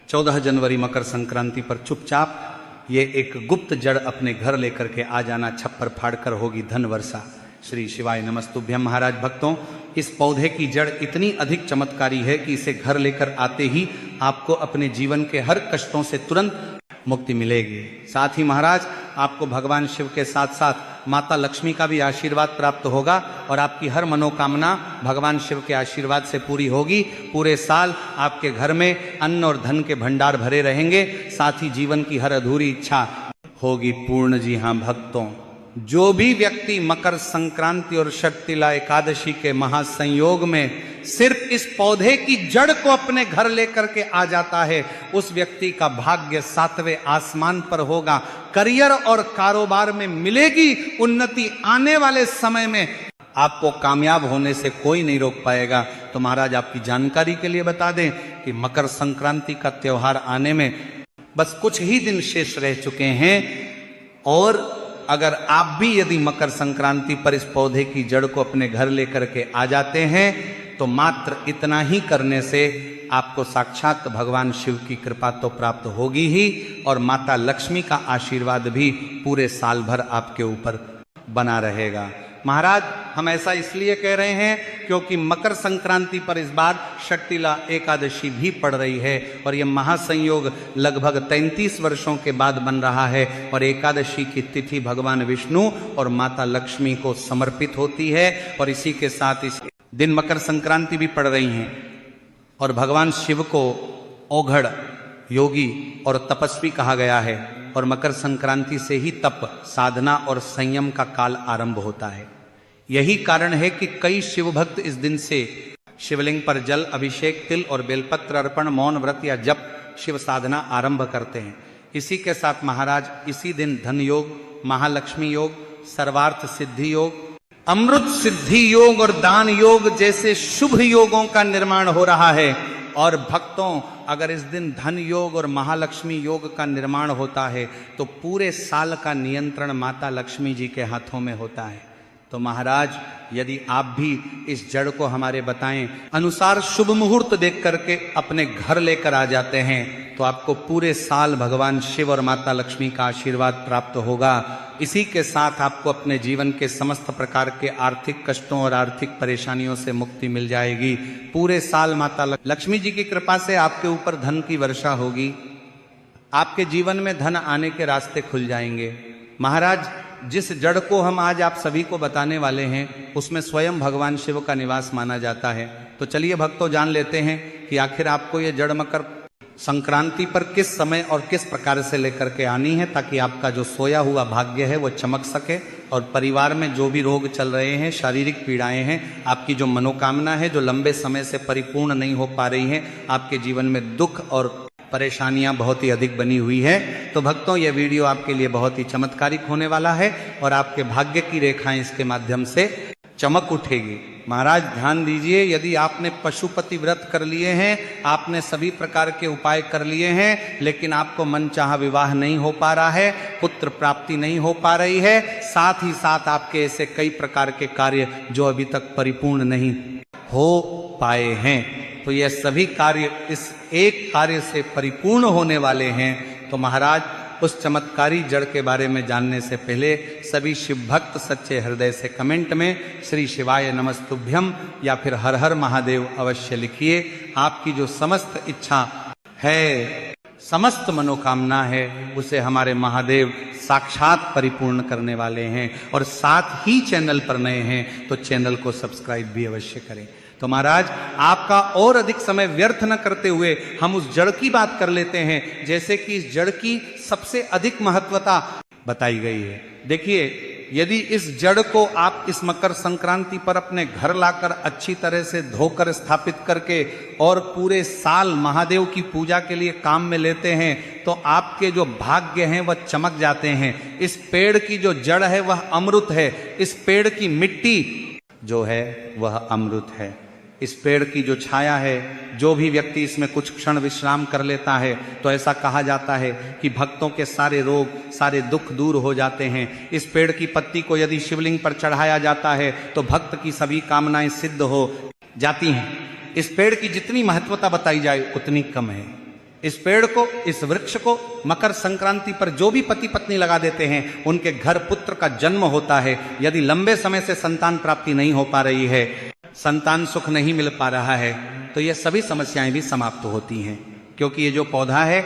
14 जनवरी मकर संक्रांति पर चुपचाप ये एक गुप्त जड़ अपने घर लेकर के आ जाना, छप्पर फाड़कर होगी धन वर्षा। श्री शिवाय नमस्तुभ्यम। महाराज भक्तों, इस पौधे की जड़ इतनी अधिक चमत्कारी है कि इसे घर लेकर आते ही आपको अपने जीवन के हर कष्टों से तुरंत मुक्ति मिलेगी। साथ ही महाराज आपको भगवान शिव के साथ साथ माता लक्ष्मी का भी आशीर्वाद प्राप्त होगा और आपकी हर मनोकामना भगवान शिव के आशीर्वाद से पूरी होगी। पूरे साल आपके घर में अन्न और धन के भंडार भरे रहेंगे, साथ ही जीवन की हर अधूरी इच्छा होगी पूर्ण। जी हाँ भक्तों, जो भी व्यक्ति मकर संक्रांति और षटतिला एकादशी के महासंयोग में सिर्फ इस पौधे की जड़ को अपने घर लेकर के आ जाता है, उस व्यक्ति का भाग्य 7वें आसमान पर होगा। करियर और कारोबार में मिलेगी उन्नति। आने वाले समय में आपको कामयाब होने से कोई नहीं रोक पाएगा। तो महाराज आपकी जानकारी के लिए बता दें कि मकर संक्रांति का त्योहार आने में बस कुछ ही दिन शेष रह चुके हैं, और अगर आप भी यदि मकर संक्रांति पर इस पौधे की जड़ को अपने घर लेकर के आ जाते हैं तो मात्र इतना ही करने से आपको साक्षात भगवान शिव की कृपा तो प्राप्त होगी ही, और माता लक्ष्मी का आशीर्वाद भी पूरे साल भर आपके ऊपर बना रहेगा। महाराज हम ऐसा इसलिए कह रहे हैं क्योंकि मकर संक्रांति पर इस बार षटतिला एकादशी भी पड़ रही है, और यह महासंयोग लगभग 33 वर्षों के बाद बन रहा है। और एकादशी की तिथि भगवान विष्णु और माता लक्ष्मी को समर्पित होती है, और इसी के साथ इस दिन मकर संक्रांति भी पड़ रही हैं। और भगवान शिव को औघड़, योगी और तपस्वी कहा गया है, और मकर संक्रांति से ही तप, साधना और संयम का काल आरंभ होता है। यही कारण है कि कई शिव भक्त इस दिन से शिवलिंग पर जल अभिषेक, तिल और बेलपत्र अर्पण, मौन व्रत या जप शिव साधना आरंभ करते हैं। इसी के साथ महाराज इसी दिन धन योग, महालक्ष्मी योग, सर्वार्थ सिद्धि योग, अमृत सिद्धि योग और दान योग जैसे शुभ योगों का निर्माण हो रहा है। और भक्तों, अगर इस दिन धन योग और महालक्ष्मी योग का निर्माण होता है तो पूरे साल का नियंत्रण माता लक्ष्मी जी के हाथों में होता है। तो महाराज यदि आप भी इस जड़ को हमारे बताएं अनुसार शुभ मुहूर्त देख करके अपने घर लेकर आ जाते हैं तो आपको पूरे साल भगवान शिव और माता लक्ष्मी का आशीर्वाद प्राप्त होगा। इसी के साथ आपको अपने जीवन के समस्त प्रकार के आर्थिक कष्टों और आर्थिक परेशानियों से मुक्ति मिल जाएगी। पूरे साल माता लक्ष्मी जी की कृपा से आपके ऊपर धन की वर्षा होगी। आपके जीवन में धन आने के रास्ते खुल जाएंगे। महाराज जिस जड़ को हम आज आप सभी को बताने वाले हैं उसमें स्वयं भगवान शिव का निवास माना जाता है। तो चलिए भक्तों, जान लेते हैं कि आखिर आपको ये जड़ मकर संक्रांति पर किस समय और किस प्रकार से लेकर के आनी है, ताकि आपका जो सोया हुआ भाग्य है वो चमक सके, और परिवार में जो भी रोग चल रहे हैं, शारीरिक पीड़ाएं हैं, आपकी जो मनोकामना है जो लंबे समय से परिपूर्ण नहीं हो पा रही है, आपके जीवन में दुख और परेशानियां बहुत ही अधिक बनी हुई है, तो भक्तों ये वीडियो आपके लिए बहुत ही चमत्कारिक होने वाला है और आपके भाग्य की रेखाएं इसके माध्यम से चमक उठेगी। महाराज ध्यान दीजिए, यदि आपने पशुपति व्रत कर लिए हैं, आपने सभी प्रकार के उपाय कर लिए हैं, लेकिन आपको मनचाहा विवाह नहीं हो पा रहा है, पुत्र प्राप्ति नहीं हो पा रही है, साथ ही साथ आपके ऐसे कई प्रकार के कार्य जो अभी तक परिपूर्ण नहीं हो पाए हैं, तो ये सभी कार्य इस एक कार्य से परिपूर्ण होने वाले हैं। तो महाराज उस चमत्कारी जड़ के बारे में जानने से पहले सभी शिव भक्त सच्चे हृदय से कमेंट में श्री शिवाय नमस्तुभ्यम या फिर हर हर महादेव अवश्य लिखिए। आपकी जो समस्त इच्छा है, समस्त मनोकामना है, उसे हमारे महादेव साक्षात परिपूर्ण करने वाले हैं। और साथ ही चैनल पर नए हैं तो चैनल को सब्सक्राइब भी अवश्य करें। तो महाराज आपका और अधिक समय व्यर्थ न करते हुए हम उस जड़ की बात कर लेते हैं, जैसे कि इस जड़ की सबसे अधिक महत्वता बताई गई है। देखिए, यदि इस जड़ को आप इस मकर संक्रांति पर अपने घर लाकर अच्छी तरह से धोकर स्थापित करके और पूरे साल महादेव की पूजा के लिए काम में लेते हैं तो आपके जो भाग्य हैं वह चमक जाते हैं। इस पेड़ की जो जड़ है वह अमृत है, इस पेड़ की मिट्टी जो है वह अमृत है, इस पेड़ की जो छाया है, जो भी व्यक्ति इसमें कुछ क्षण विश्राम कर लेता है तो ऐसा कहा जाता है कि भक्तों के सारे रोग, सारे दुख दूर हो जाते हैं। इस पेड़ की पत्ती को यदि शिवलिंग पर चढ़ाया जाता है तो भक्त की सभी कामनाएं सिद्ध हो जाती हैं। इस पेड़ की जितनी महत्वता बताई जाए उतनी कम है। इस पेड़ को, इस वृक्ष को मकर संक्रांति पर जो भी पति पत्नी लगा देते हैं, उनके घर पुत्र का जन्म होता है। यदि लंबे समय से संतान प्राप्ति नहीं हो पा रही है, संतान सुख नहीं मिल पा रहा है, तो ये सभी समस्याएं भी समाप्त होती हैं। क्योंकि ये जो पौधा है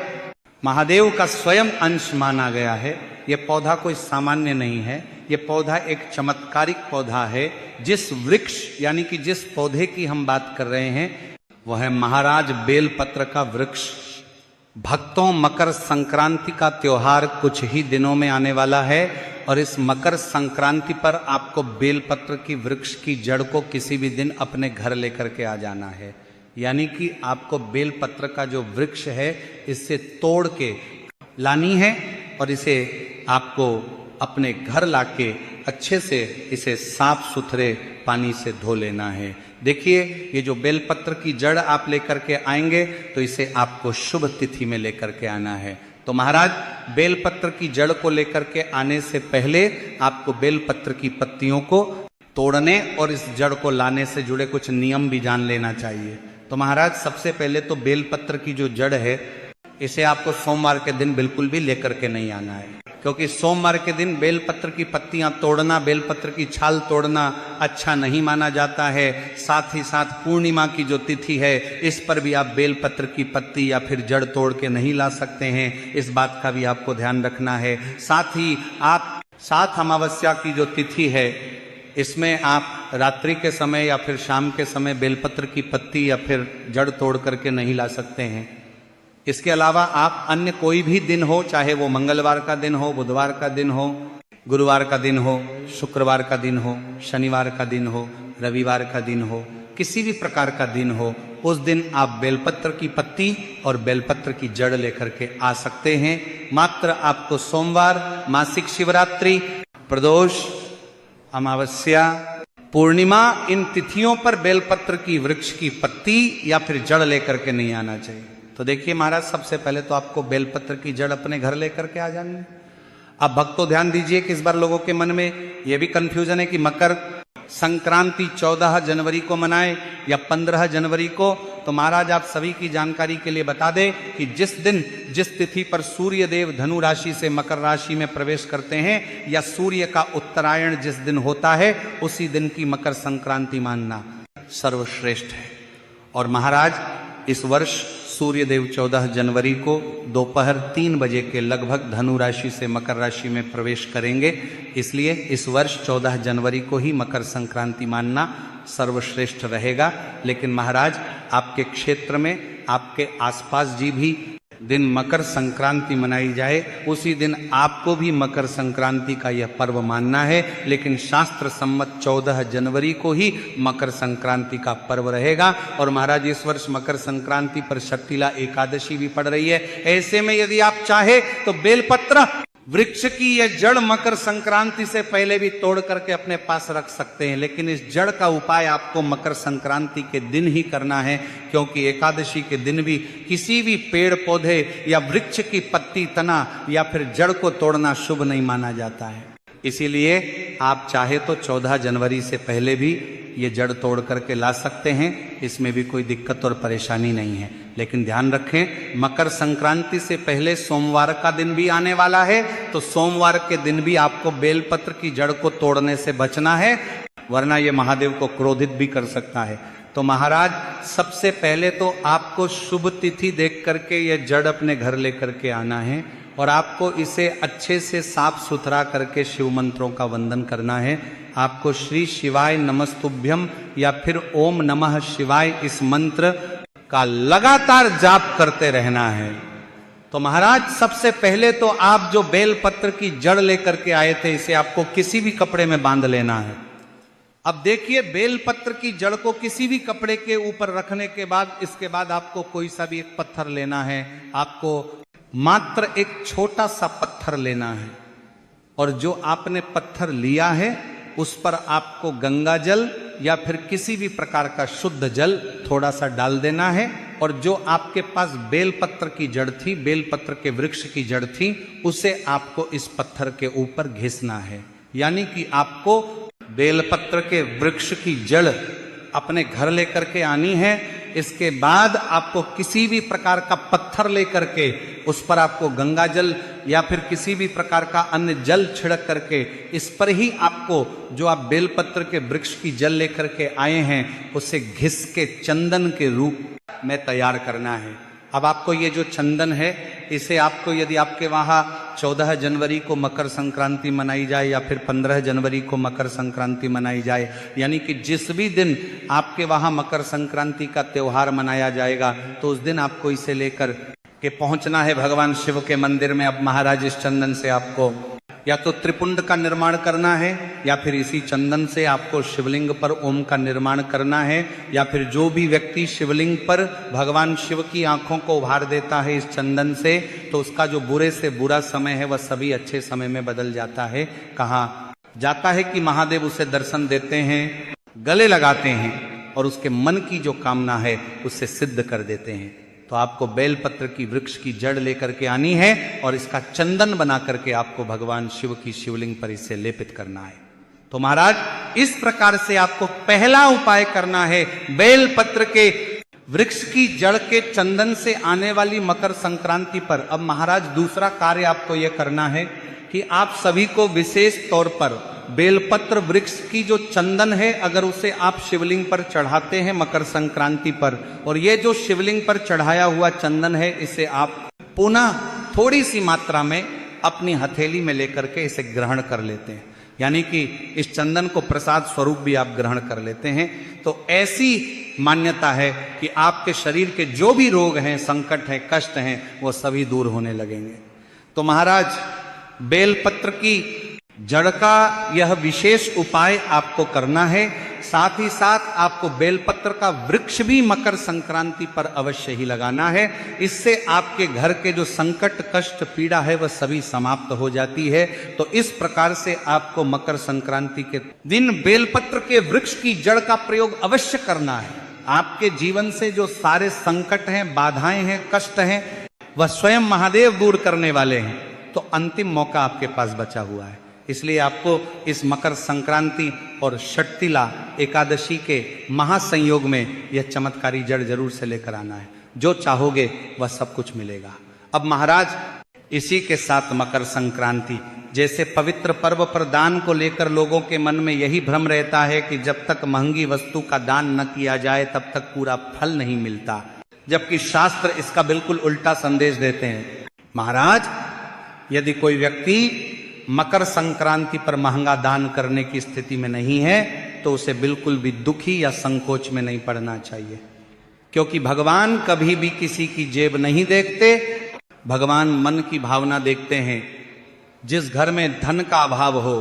महादेव का स्वयं अंश माना गया है। ये पौधा कोई सामान्य नहीं है, ये पौधा एक चमत्कारिक पौधा है। जिस वृक्ष यानी कि जिस पौधे की हम बात कर रहे हैं वह है महाराज बेलपत्र का वृक्ष। भक्तों, मकर संक्रांति का त्योहार कुछ ही दिनों में आने वाला है और इस मकर संक्रांति पर आपको बेलपत्र की वृक्ष की जड़ को किसी भी दिन अपने घर लेकर के आ जाना है। यानी कि आपको बेलपत्र का जो वृक्ष है इससे तोड़ के लानी है और इसे आपको अपने घर लाके अच्छे से इसे साफ सुथरे पानी से धो लेना है। देखिए, ये जो बेलपत्र की जड़ आप लेकर के आएंगे तो इसे आपको शुभ तिथि में लेकर के आना है। तो महाराज, बेलपत्र की जड़ को लेकर के आने से पहले आपको बेलपत्र की पत्तियों को तोड़ने और इस जड़ को लाने से जुड़े कुछ नियम भी जान लेना चाहिए। तो महाराज, सबसे पहले तो बेलपत्र की जो जड़ है इसे आपको सोमवार के दिन बिल्कुल भी लेकर के नहीं आना है, क्योंकि सोमवार के दिन बेलपत्र की पत्तियां तोड़ना, बेलपत्र की छाल तोड़ना अच्छा नहीं माना जाता है। साथ ही साथ पूर्णिमा की जो तिथि है इस पर भी आप बेलपत्र की पत्ती या फिर जड़ तोड़ के नहीं ला सकते हैं, इस बात का भी आपको ध्यान रखना है। साथ ही आप 7 अमावस्या की जो तिथि है इसमें आप रात्रि के समय या फिर शाम के समय बेलपत्र की पत्ती या फिर जड़ तोड़ करके नहीं ला सकते हैं। इसके अलावा आप अन्य कोई भी दिन हो, चाहे वो मंगलवार का दिन हो, बुधवार का दिन हो, गुरुवार का दिन हो, शुक्रवार का दिन हो, शनिवार का दिन हो, रविवार का दिन हो, किसी भी प्रकार का दिन हो, उस दिन आप बेलपत्र की पत्ती और बेलपत्र की जड़ लेकर के आ सकते हैं। मात्र आपको सोमवार, मासिक शिवरात्रि, प्रदोष, अमावस्या, पूर्णिमा, इन तिथियों पर बेलपत्र की वृक्ष की पत्ती या फिर जड़ लेकर के नहीं आना चाहिए। तो देखिए महाराज, सबसे पहले तो आपको बेलपत्र की जड़ अपने घर लेकर के आ जानी है। अब भक्तों ध्यान दीजिए कि इस बार लोगों के मन में यह भी कंफ्यूजन है कि मकर संक्रांति 14 जनवरी को मनाए या 15 जनवरी को। तो महाराज, आप सभी की जानकारी के लिए बता दें कि जिस दिन, जिस तिथि पर सूर्य देव धनु राशि से मकर राशि में प्रवेश करते हैं या सूर्य का उत्तरायण जिस दिन होता है उसी दिन की मकर संक्रांति मानना सर्वश्रेष्ठ है। और महाराज, इस वर्ष सूर्य देव 14 जनवरी को दोपहर 3 बजे के लगभग धनु राशि से मकर राशि में प्रवेश करेंगे। इसलिए इस वर्ष 14 जनवरी को ही मकर संक्रांति मानना सर्वश्रेष्ठ रहेगा। लेकिन महाराज, आपके क्षेत्र में, आपके आसपास जी भी दिन मकर संक्रांति मनाई जाए, उसी दिन आपको भी मकर संक्रांति का यह पर्व मानना है। लेकिन शास्त्र सम्मत 14 जनवरी को ही मकर संक्रांति का पर्व रहेगा। और महाराज, इस वर्ष मकर संक्रांति पर शक्तिला एकादशी भी पड़ रही है। ऐसे में यदि आप चाहे तो बेलपत्र वृक्ष की यह जड़ मकर संक्रांति से पहले भी तोड़ करके अपने पास रख सकते हैं, लेकिन इस जड़ का उपाय आपको मकर संक्रांति के दिन ही करना है, क्योंकि एकादशी के दिन भी किसी भी पेड़ पौधे या वृक्ष की पत्ती, तना या फिर जड़ को तोड़ना शुभ नहीं माना जाता है। इसीलिए आप चाहे तो 14 जनवरी से पहले भी ये जड़ तोड़ करके ला सकते हैं, इसमें भी कोई दिक्कत और परेशानी नहीं है। लेकिन ध्यान रखें, मकर संक्रांति से पहले सोमवार का दिन भी आने वाला है, तो सोमवार के दिन भी आपको बेलपत्र की जड़ को तोड़ने से बचना है, वरना ये महादेव को क्रोधित भी कर सकता है। तो महाराज, सबसे पहले तो आपको शुभ तिथि देख करके ये जड़ अपने घर लेकर के आना है और आपको इसे अच्छे से साफ सुथरा करके शिव मंत्रों का वंदन करना है। आपको श्री शिवाय नमस्तुभ्यम या फिर ओम नमः शिवाय इस मंत्र का लगातार जाप करते रहना है। तो महाराज, सबसे पहले तो आप जो बेलपत्र की जड़ लेकर के आए थे इसे आपको किसी भी कपड़े में बांध लेना है। अब देखिए, बेलपत्र की जड़ को किसी भी कपड़े के ऊपर रखने के बाद, इसके बाद आपको कोई सा भी एक पत्थर लेना है। आपको मात्र एक छोटा सा पत्थर लेना है और जो आपने पत्थर लिया है उस पर आपको गंगा जल या फिर किसी भी प्रकार का शुद्ध जल थोड़ा सा डाल देना है। और जो आपके पास बेलपत्र की जड़ थी, बेलपत्र के वृक्ष की जड़ थी, उसे आपको इस पत्थर के ऊपर घिसना है। यानी कि आपको बेलपत्र के वृक्ष की जड़ अपने घर लेकर के आनी है इसके बाद आपको किसी भी प्रकार का पत्थर लेकर के उस पर आपको गंगा जल या फिर किसी भी प्रकार का अन्य जल छिड़क करके इस पर ही आपको जो आप बेलपत्र के वृक्ष की जल लेकर के आए हैं उसे घिस के चंदन के रूप में तैयार करना है। अब आपको ये जो चंदन है इसे आपको यदि आपके वहाँ 14 जनवरी को मकर संक्रांति मनाई जाए या फिर 15 जनवरी को मकर संक्रांति मनाई जाए, यानी कि जिस भी दिन आपके वहाँ मकर संक्रांति का त्यौहार मनाया जाएगा तो उस दिन आपको इसे लेकर के पहुंचना है भगवान शिव के मंदिर में। अब महाराज इस चंदन से आपको या तो त्रिपुंड का निर्माण करना है या फिर इसी चंदन से आपको शिवलिंग पर ओम का निर्माण करना है, या फिर जो भी व्यक्ति शिवलिंग पर भगवान शिव की आंखों को उभार देता है इस चंदन से तो उसका जो बुरे से बुरा समय है वह सभी अच्छे समय में बदल जाता है। कहा जाता है कि महादेव उसे दर्शन देते हैं, गले लगाते हैं और उसके मन की जो कामना है उससे सिद्ध कर देते हैं। तो आपको बेलपत्र की वृक्ष की जड़ लेकर के आनी है और इसका चंदन बना करके आपको भगवान शिव की शिवलिंग पर इसे लेपित करना है। तो महाराज इस प्रकार से आपको पहला उपाय करना है बेलपत्र के वृक्ष की जड़ के चंदन से आने वाली मकर संक्रांति पर। अब महाराज दूसरा कार्य आपको यह करना है कि आप सभी को विशेष तौर पर बेलपत्र वृक्ष की जो चंदन है अगर उसे आप शिवलिंग पर चढ़ाते हैं मकर संक्रांति पर, और ये जो शिवलिंग पर चढ़ाया हुआ चंदन है इसे आप पुनः थोड़ी सी मात्रा में अपनी हथेली में लेकर के इसे ग्रहण कर लेते हैं, यानी कि इस चंदन को प्रसाद स्वरूप भी आप ग्रहण कर लेते हैं। तो ऐसी मान्यता है कि आपके शरीर के जो भी रोग हैं, संकट हैं, कष्ट हैं, वो सभी दूर होने लगेंगे। तो महाराज बेलपत्र की जड़ का यह विशेष उपाय आपको करना है। साथ ही साथ आपको बेलपत्र का वृक्ष भी मकर संक्रांति पर अवश्य ही लगाना है। इससे आपके घर के जो संकट, कष्ट, पीड़ा है वह सभी समाप्त हो जाती है। तो इस प्रकार से आपको मकर संक्रांति के दिन बेलपत्र के वृक्ष की जड़ का प्रयोग अवश्य करना है। आपके जीवन से जो सारे संकट हैं, बाधाएं हैं, कष्ट हैं, वह स्वयं महादेव दूर करने वाले हैं। तो अंतिम मौका आपके पास बचा हुआ है, इसलिए आपको इस मकर संक्रांति और षटतिला एकादशी के महासंयोग में यह चमत्कारी जड़ जरूर से लेकर आना है। जो चाहोगे वह सब कुछ मिलेगा। अब महाराज इसी के साथ मकर संक्रांति जैसे पवित्र पर्व पर दान को लेकर लोगों के मन में यही भ्रम रहता है कि जब तक महंगी वस्तु का दान न किया जाए तब तक पूरा फल नहीं मिलता, जबकि शास्त्र इसका बिल्कुल उल्टा संदेश देते हैं। महाराज यदि कोई व्यक्ति मकर संक्रांति पर महंगा दान करने की स्थिति में नहीं है तो उसे बिल्कुल भी दुखी या संकोच में नहीं पड़ना चाहिए, क्योंकि भगवान कभी भी किसी की जेब नहीं देखते, भगवान मन की भावना देखते हैं। जिस घर में धन का अभाव हो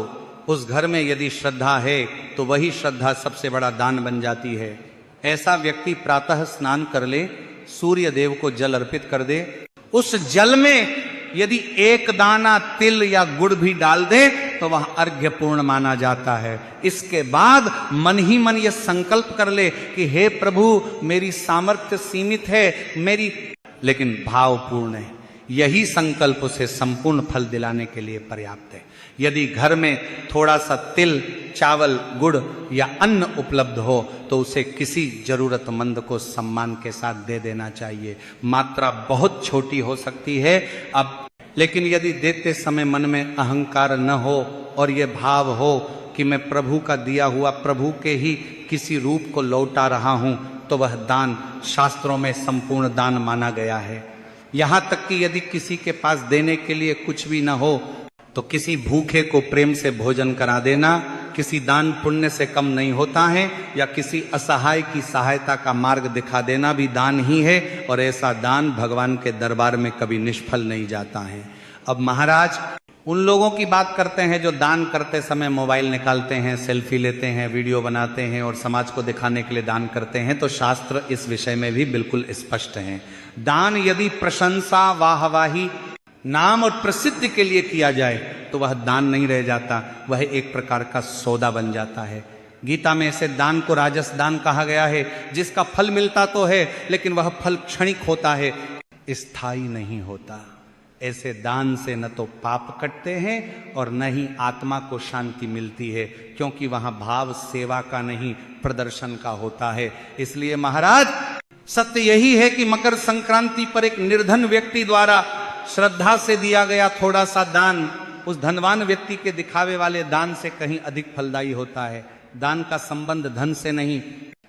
उस घर में यदि श्रद्धा है तो वही श्रद्धा सबसे बड़ा दान बन जाती है। ऐसा व्यक्ति प्रातः स्नान कर ले, सूर्य देव को जल अर्पित कर दे, उस जल में यदि एक दाना तिल या गुड़ भी डाल दे तो वह अर्घ्य पूर्ण माना जाता है। इसके बाद मन ही मन यह संकल्प कर ले कि हे प्रभु मेरी सामर्थ्य सीमित है, मेरी लेकिन भाव पूर्ण है। यही संकल्प उसे संपूर्ण फल दिलाने के लिए पर्याप्त है। यदि घर में थोड़ा सा तिल, चावल, गुड़ या अन्न उपलब्ध हो तो उसे किसी जरूरतमंद को सम्मान के साथ दे देना चाहिए। मात्रा बहुत छोटी हो सकती है अब, लेकिन यदि देते समय मन में अहंकार न हो और ये भाव हो कि मैं प्रभु का दिया हुआ, प्रभु के ही किसी रूप को लौटा रहा हूं, तो वह दान शास्त्रों में संपूर्ण दान माना गया है। यहां तक कि यदि किसी के पास देने के लिए कुछ भी न हो तो किसी भूखे को प्रेम से भोजन करा देना किसी दान पुण्य से कम नहीं होता है, या किसी असहाय की सहायता का मार्ग दिखा देना भी दान ही है, और ऐसा दान भगवान के दरबार में कभी निष्फल नहीं जाता है। अब महाराज उन लोगों की बात करते हैं जो दान करते समय मोबाइल निकालते हैं, सेल्फी लेते हैं, वीडियो बनाते हैं और समाज को दिखाने के लिए दान करते हैं। तो शास्त्र इस विषय में भी बिल्कुल स्पष्ट है। दान यदि प्रशंसा, वाहवाही, नाम और प्रसिद्धि के लिए किया जाए तो वह दान नहीं रह जाता, वह एक प्रकार का सौदा बन जाता है। गीता में ऐसे दान को राजस दान कहा गया है, जिसका फल मिलता तो है लेकिन वह फल क्षणिक होता है, स्थायी नहीं होता। ऐसे दान से न तो पाप कटते हैं और न ही आत्मा को शांति मिलती है, क्योंकि वहां भाव सेवा का नहीं प्रदर्शन का होता है। इसलिए महाराज सत्य यही है कि मकर संक्रांति पर एक निर्धन व्यक्ति द्वारा श्रद्धा से दिया गया थोड़ा सा दान उस धनवान व्यक्ति के दिखावे वाले दान से कहीं अधिक फलदायी होता है। दान का संबंध धन से नहीं,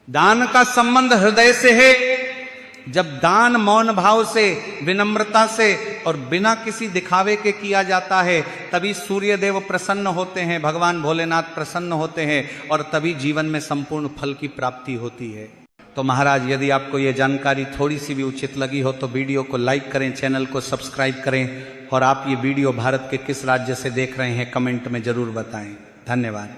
दान का संबंध हृदय से है। जब दान मौन भाव से, विनम्रता से और बिना किसी दिखावे के किया जाता है, तभी सूर्य देव प्रसन्न होते हैं, भगवान भोलेनाथ प्रसन्न होते हैं और तभी जीवन में संपूर्ण फल की प्राप्ति होती है। तो महाराज, यदि आपको ये जानकारी थोड़ी सी भी उचित लगी हो तो वीडियो को लाइक करें, चैनल को सब्सक्राइब करें और आप ये वीडियो भारत के किस राज्य से देख रहे हैं कमेंट में जरूर बताएं। धन्यवाद।